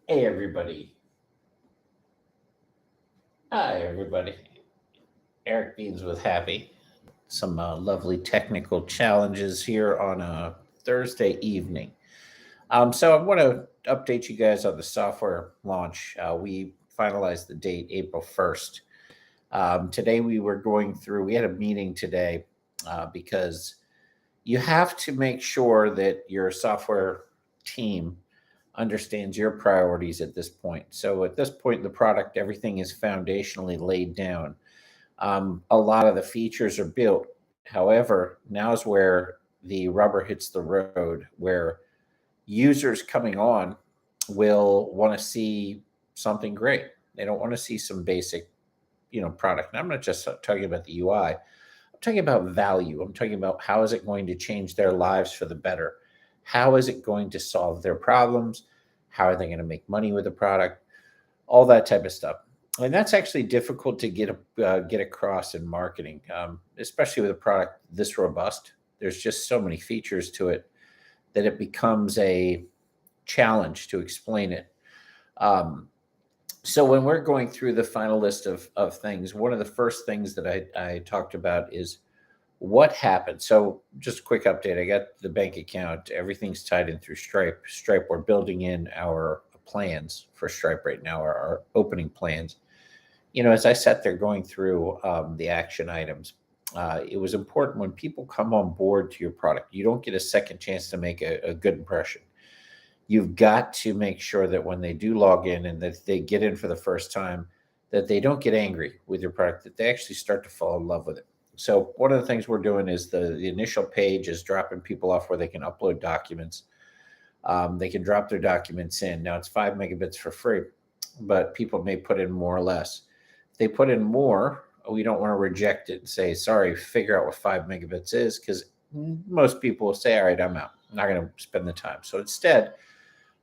Hey everybody. Hi everybody. Eric Beans with Happy. Some lovely technical challenges here on a Thursday evening. So I want to update you guys on the software launch. We finalized the date April 1st. Today we had a meeting today because you have to make sure that your software team understands your priorities at this point. So at this point in the product, everything is foundationally laid down. A lot of the features are built. However, now is where the rubber hits the road, where users coming on will want to see something great. They don't want to see some basic, product. And I'm not just talking about the UI. I'm talking about value. I'm talking about how is it going to change their lives for the better? How is it going to solve their problems? How are they going to make money with the product? All that type of stuff. And that's actually difficult to get across in marketing, especially with a product this robust. There's just so many features to it that it becomes a challenge to explain it. Um, so when we're going through the final list of things, one of the first things that I talked about is what happened. So just a quick update. I got the bank account. Everything's tied in through Stripe. Stripe, we're building in our plans for Stripe right now, our opening plans. As I sat there going through the action items, it was important when people come on board to your product, you don't get a second chance to make a good impression. You've got to make sure that when they do log in and that they get in for the first time, that they don't get angry with your product, that they actually start to fall in love with it. So one of the things we're doing is the initial page is dropping people off where they can upload documents. They can drop their documents in. Now it's 5 megabits for free, but people may put in more or less. If they put in more, we don't want to reject it and say, sorry, figure out what 5 megabits is, because most people will say, all right, I'm out. I'm not going to spend the time. So instead,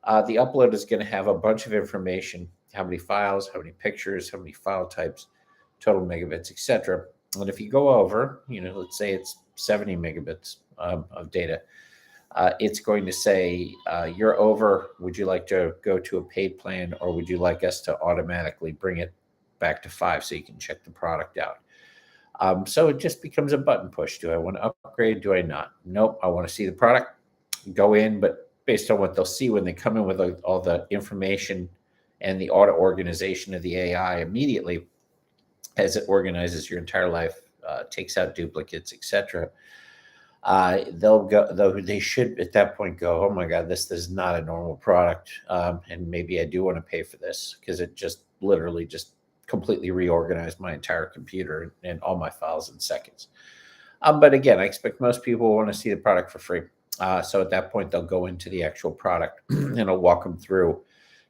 the upload is going to have a bunch of information: how many files, how many pictures, how many file types, total megabits, etc. And if you go over, let's say it's 70 megabits of data, it's going to say, you're over. Would you like to go to a paid plan, or would you like us to automatically bring it back to 5 so you can check the product out? So it just becomes a button push. Do I want to upgrade? Do I not? Nope. I want to see the product. Go in, but based on what they'll see when they come in with all the information and the auto organization of the AI immediately, as it organizes your entire life, takes out duplicates, etc. They'll go, though they should at that point go, oh my God, this is not a normal product. And maybe I do want to pay for this, because it just literally just completely reorganized my entire computer and all my files in seconds. But again, I expect most people want to see the product for free. So at that point, they'll go into the actual product and I'll walk them through,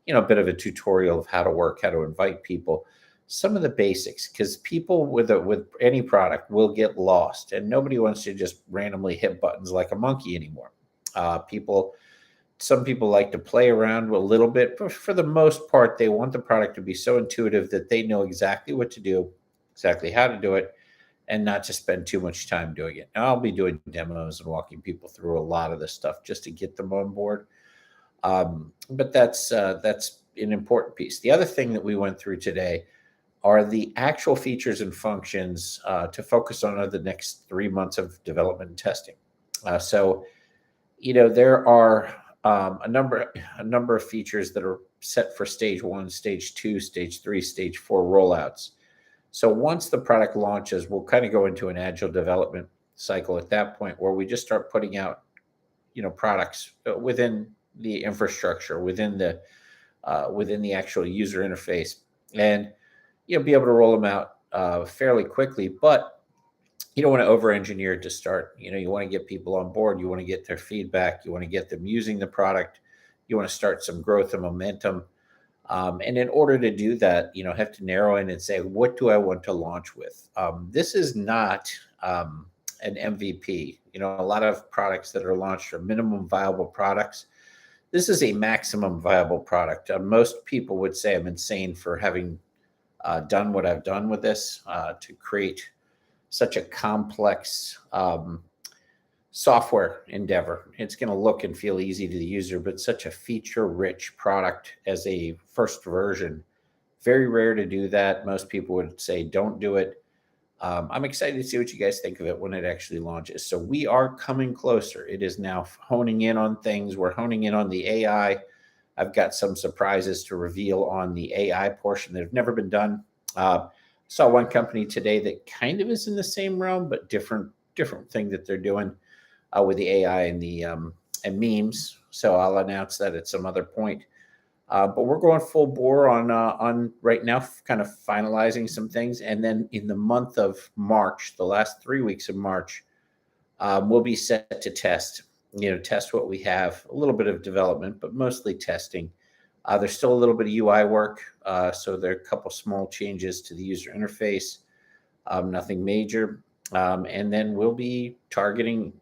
a bit of a tutorial of how to work, how to invite people, some of the basics, because people with any product will get lost, and nobody wants to just randomly hit buttons like a monkey anymore. Some people like to play around a little bit, but for the most part, they want the product to be so intuitive that they know exactly what to do, exactly how to do it, and not to spend too much time doing it. Now, I'll be doing demos and walking people through a lot of this stuff just to get them on board. But that's an important piece. The other thing that we went through today are the actual features and functions to focus on over the next 3 months of development and testing. So, there are a number of features that are set for stage 1, stage 2, stage 3, stage 4 rollouts. So once the product launches, we'll kind of go into an agile development cycle at that point, where we just start putting out, products within the infrastructure, within the actual user interface, and be able to roll them out fairly quickly. But you don't want to over engineer it to start. You want to get people on board. You want to get their feedback. You want to get them using the product. You want to start some growth and momentum. And in order to do that, have to narrow in and say, what do I want to launch with? This is not an MVP. A lot of products that are launched are minimum viable products. This is a maximum viable product. Most people would say I'm insane for having done what I've done with this to create such a complex software endeavor. It's going to look and feel easy to the user, but such a feature-rich product as a first version. Very rare to do that. Most people would say don't do it. I'm excited to see what you guys think of it when it actually launches. So we are coming closer. It is now honing in on things. We're honing in on the AI. I've got some surprises to reveal on the AI portion that have never been done. Saw one company today that kind of is in the same realm, but different thing that they're doing with the AI and the and memes. So I'll announce that at some other point. But we're going full bore on right now, kind of finalizing some things, and then in the month of March, the last 3 weeks of March, we'll be set to test. Test what we have, a little bit of development, but mostly testing. There's still a little bit of UI work, so there are a couple small changes to the user interface, nothing major, and then we'll be targeting,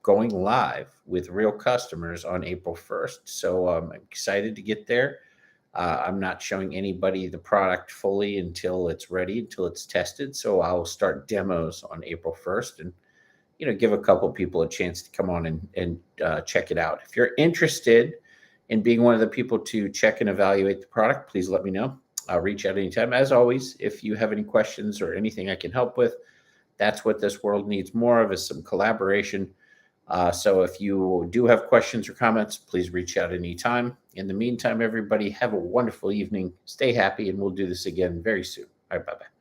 going live with real customers on April 1st. So I'm excited to get there. I'm not showing anybody the product fully until it's ready, until it's tested. So I'll start demos on April 1st and, give a couple people a chance to come on and check it out. If you're interested in being one of the people to check and evaluate the product, please let me know. I'll reach out anytime. As always, if you have any questions or anything I can help with, that's what this world needs more of, is some collaboration. So if you do have questions or comments, please reach out anytime. In the meantime, everybody, have a wonderful evening. Stay happy, and we'll do this again very soon. All right, bye-bye.